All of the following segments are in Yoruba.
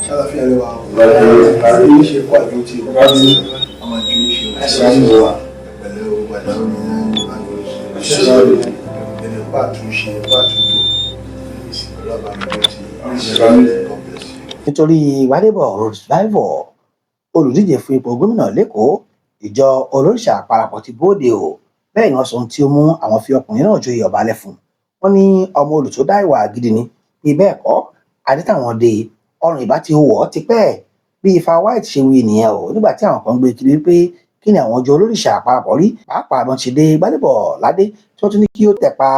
ṣàlàfíà lè wà àti ìṣe kó àjò tí o bá ní ọmọ ju ìṣe òṣèlú pẹ̀lú gbàdá ní ìṣòro ìpínlẹ̀ pàtúnṣe pàtúntò ọlọ́ba mi ló ti complex. Nítorí Gbádébọ̀ Revival olùdíje fún ipò gómìnà lẹ́kọ̀ọ́ ìjọ olórìṣà parapọ̀ ti bóde o bẹ́ẹ̀ ni wọ́n sọ ohun tí ó mú àwọn fi ọkùnrin náà joyè ọba lẹ́fun wọ́n ní ọmọ olùtó dá ìwà gidi ni bí bẹ́ẹ̀ kọ́ adétàwọn dé ọrùn ìbá ti wọ̀ ọ́ ti pẹ́ bí Ifá White ṣe wí nìyẹn o nígbà tí àwọn kan gbé kiri wípé kí ni àwọn ọjọ́ olórìṣà parapọ̀ rí pàápàá wọn ti dé Gbádébọ̀ ládé tí wọ́n tún ní kí ó tẹ̀pa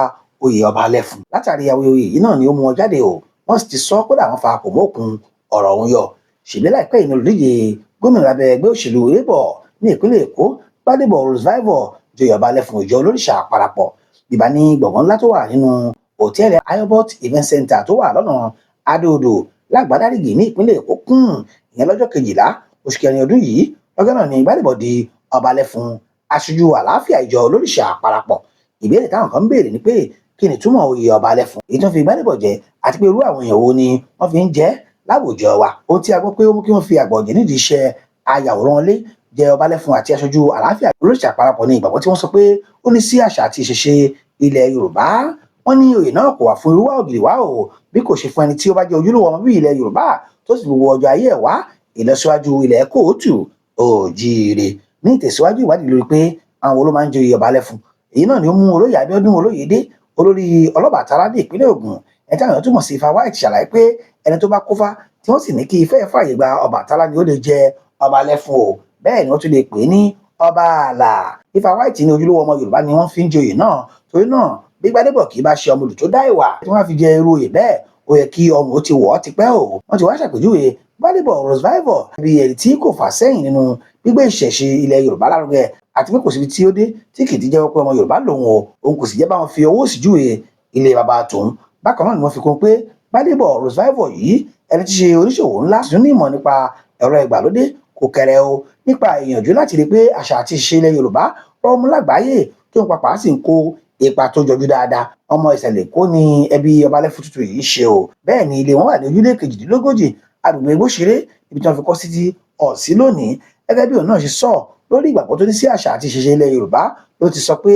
oyè ọba lẹ́fun látàrí awuyewuye yìí náà ni ó mú wọn jáde o wọ́n sì ti sọ kódà wọn fa kò mọ́kun ọ̀rọ̀ ọ̀hún yọ ṣèlè láìpẹ́ yìí ní olùdíje gómìnà lábẹ́ ẹgbẹ́ òṣèlú Labour ní ìpínlẹ̀ Èkó Gbádébọ̀ Revival joyè ọba lẹ́fun ìjọ olórìṣà parapọ̀ bíbá ní gbọ̀ngàn ńlá tó wà nínú hòtẹ́ẹ̀lì Ayobot Event Center tó wà lọ́nà Adó-Odò lágbàdárìgì ní ìpínlẹ̀ Èkó kún ìyẹn lọ́jọ́ 12 oṣù kẹrin ọdún yìí lọ́jọ́ náà ni Gbádébọ̀ di ọba lẹ́fun aṣojú àlàáfíà ìjọ olórìṣà parapọ̀ ìbéèrè táwọn kan ń béèrè ni pé kí ni túmọ̀ oyè ọba lẹ́fun èyí tó fi Gbádébọ̀ jẹ àti pé irú àwọn èèyàn wo ni wọ́n fi ń jẹ láwùjọ wa ohun tí a gbọ́ pé ó mú kí wọ́n fi àgbọ̀njẹ́ nídìí iṣẹ́ ayàwòrán ilé jẹ ọba lẹ́fun àti aṣojú àlàáfíà olórìṣà parapọ̀ ní ìgbàgbọ́ tí wọ́n sọ pé ó ní sí àṣà àti ìṣẹ̀ṣe ilẹ̀ Yorùbá wọ́n ní oyè náà kò wà fún irú wa ògiri wa o bí kò ṣe fún ẹni tí ó bá jẹ́ ojúlówó ọmọ bíi ilẹ̀ Yorùbá tó sì gbogbo ọjọ́ ayé ẹ̀ wá ìlọsíwájú ilẹ̀ kóòtù òjíire ní ìtẹ̀síwájú ìwádìí lórí pé àwọn wo ló máa ń joyè ọba lẹ́fun èyí náà ni ó mú olóyè Abíọ́dún Olóyèdé olórí Ọlọ́bàtálá ní ìpínlẹ̀ Ògùn ẹni táwọn èèyàn túmọ̀ sí Ifá White ṣàlàyé pé ẹni tó bá kófá tí wọ́n sì ní kí Ifá fàyè gba Ọbàtálá ni ó lè jẹ ọba lẹ́fun o bẹ́ẹ̀ ni wọ́n tún lè pè é ní ọba àlà Ifá White ní ojúlówó ọmọ Yorùbá ni wọ́n fi ń joyè náà torí náà bí Gbádébọ̀ kì í bá ṣe ọmọ olùtó dá ìwà tí wọ́n á fi jẹ irú oyè bẹ́ẹ̀ ó yẹ kí ọrùn ó ti wọ̀ ọ́ ti pẹ́ o wọ́n ti wá ṣàpèjúwe Gbádébọ̀ Revival bí ẹni tí kò fà sẹ́yìn nínú gbígbé ìṣẹ̀ṣe ilẹ̀ Yorùbá lárugẹ àti pé kò síbi tí ó dé tí kì í ti jẹ́wọ́ pé ọmọ Yorùbá lòun o òun kò sì jẹ́ báwọn fi owó sí júwe ilé bàbá tòun bákan náà ni wọ́n fi kún pé Gbádébọ̀ Revival yìí ẹni tí ṣe oníṣòwò ńlá sì tún ní ìmọ̀ nípa ẹ̀rọ ìgbàlódé kò kéré o nípa ìyànjú láti rí pé àṣà àti ìṣe ilẹ̀ Yorùbá rọmú lágbàáyé tó ń papà sì ń kó ipa tó jọjú dáadáa ọmọ ìsàlẹ̀ Èkó ni ẹbí ọba lẹ́fun tuntun yìí ṣe o bẹ́ẹ̀ ni ilé wọn wà ní ojúlé 42 agbègbè Igbóṣeré ibi tí wọ́n fi kọ́ sí ti ọ̀sí lónìí gẹ́gẹ́ bí òun náà ṣe sọ lórí ìgbàgbọ́ tó ní sí àṣà àti ìṣẹ̀ṣe ilẹ̀ Yorùbá ló ti sọ pé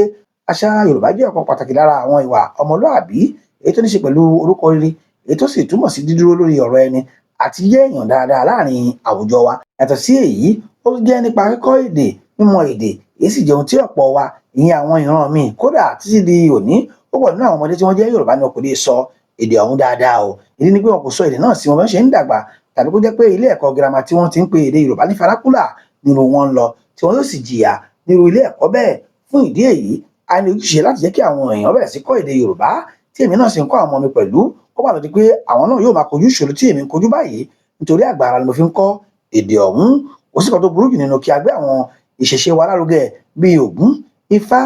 àṣà Yorùbá jẹ́ ọ̀kan pàtàkì lára àwọn ìwà ọmọlúàbí èyí tó ní ṣe pẹ̀lú orúkọ rere èyí tó sì túmọ̀ sí dídúró lórí ọ̀rọ̀ ẹni àti yẹ́ èèyàn dáadáa láàrin àwùjọ wa yàtọ̀ sí èyí ó jẹ́ nípa kíkọ́ èdè mímọ̀ èdè èyí sì jẹ́ ohun tí ọ̀pọ̀ wa ìyẹn àwọn ìran míì kódà títí di òní ó pọ̀ nínú àwọn ọmọdé tí wọ́n jẹ́ Yorùbá ni wọn kò lè sọ èdè ọ̀hún dáadáa o ìdí ni pé wọn kò sọ èdè náà sí wọn bí wọ́n ṣe ń dàgbà tàbí kó jẹ́ pé ilé ẹ̀kọ́ girama tí wọ́n ti ń pe èdè Yorùbá ní farakúlà nínú wọn lọ tí wọ́n yóò sì jìyà nírú ilé ẹ̀kọ́ bẹ́ẹ̀ fún ìdí èyí a ní ojúṣe láti jẹ́ kí àwọn èèyàn bẹ̀rẹ̀ sí kọ́ èdè Yorùbá tí èmi náà sì ń kọ́ àwọn ọmọ mi pẹ̀lú kó bá lọ di pé àwọn náà yóò máa kojú ìṣòro tí èmi ń kojú báyìí nítorí àgbàrá ni mo fi ń kọ́ èdè ọ̀hún kò sí kan tó burú jù nínú kí a gbé àwọn ìṣẹ̀ṣe wa lárugẹ bíi Ògún Ifá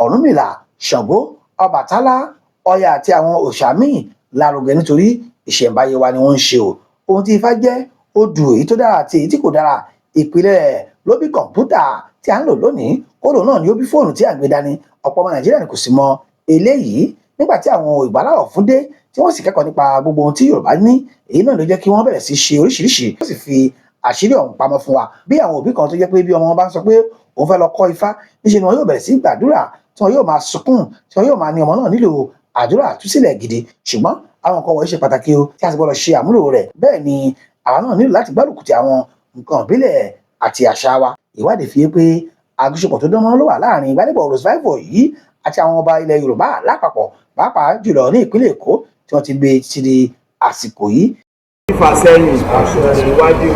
Ọ̀rúnmìlà Ṣàngó Ọbàtálá Ọya àti àwọn òòṣà míì lárugẹ nítorí ìṣẹ̀ǹbáyé wa ni wọ́n ń ṣe o ohun tí Ifá jẹ́ odù èyí tó dára àti èyí tí kò dára ìpìlẹ̀ ló bí kọ̀ǹpútà tí à ń lò lónìí kódò náà ni ó bí fóònù tí à ń gbé dání ọ̀pọ̀ ọmọ Nàìjíríà ni kò sì mọ eléyìí nígbà tí àwọn ìgbàláwọ̀ fún dé tí wọ́n sì kẹ́kọ̀ọ́ nípa gbogbo ohun tí Yorùbá ní èyí náà ló jẹ́ kí wọ́n bẹ̀rẹ̀ sí ṣe oríṣiríṣi wọ́n sì fi àṣírí ọ̀hún pamọ́ fún wa bí àwọn òbí kan tó jẹ́ pé bí ọmọ wọn bá ń sọ pé òun fẹ́ lọ kọ́ Ifá níṣẹ́ ni wọn yóò bẹ̀rẹ̀ sí gbàdúrà tí wọn yóò máa sunkún tí wọn yóò máa ní ọmọ náà nílò àdúrà àtúnṣílẹ̀ gidi ṣùgbọ́n àwọn nǹkan wọ̀nyí ṣe pàtàkì o tí a sì gbọ́dọ̀ ṣe àmúlò rẹ̀ bẹ́ẹ̀ ni àwa náà nílò láti gbárùkù ti àwọn nǹkan ìbílẹ̀ àti àṣà wa ìwádìí fi hàn pé àjọṣepọ̀ tó dánmọ́ ló wà láàrin Gbádébọ̀ Revival yìí àti àwọn ọba ilẹ̀ Yorùbá lápapọ̀ pàápàá jùlọ ní ìpínlẹ̀ Èkó tí wọ́n ti gbé ti di àsìkò yìí. fífa sẹ́yìn iwájú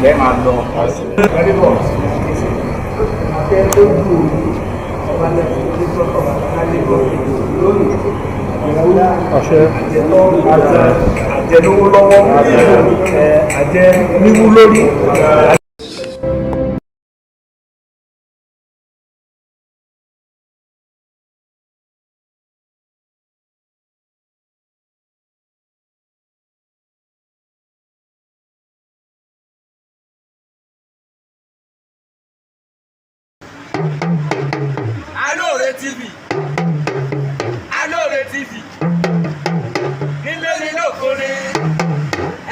lẹ́ẹ̀ máa lọ. Gbádébọ̀ àjẹlówó lọ́wọ́ àjẹ níwú lórí. Alore TV nílé ní lóko ni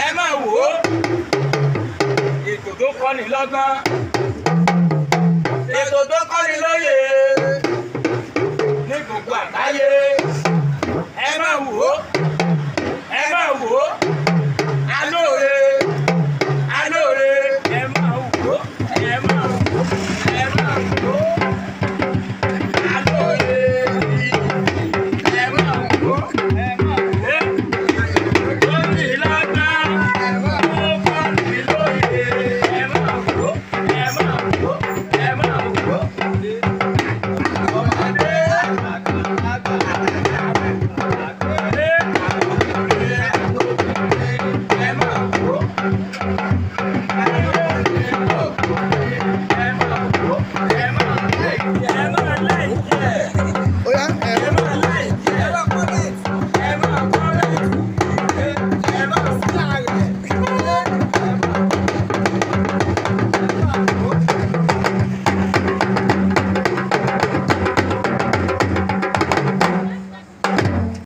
ẹ máa wò ó. kọ́ni lọ́gbọ́n ètò tó kọ́ni lóye ní gbogbo àgbáyé ẹ máa wò ó.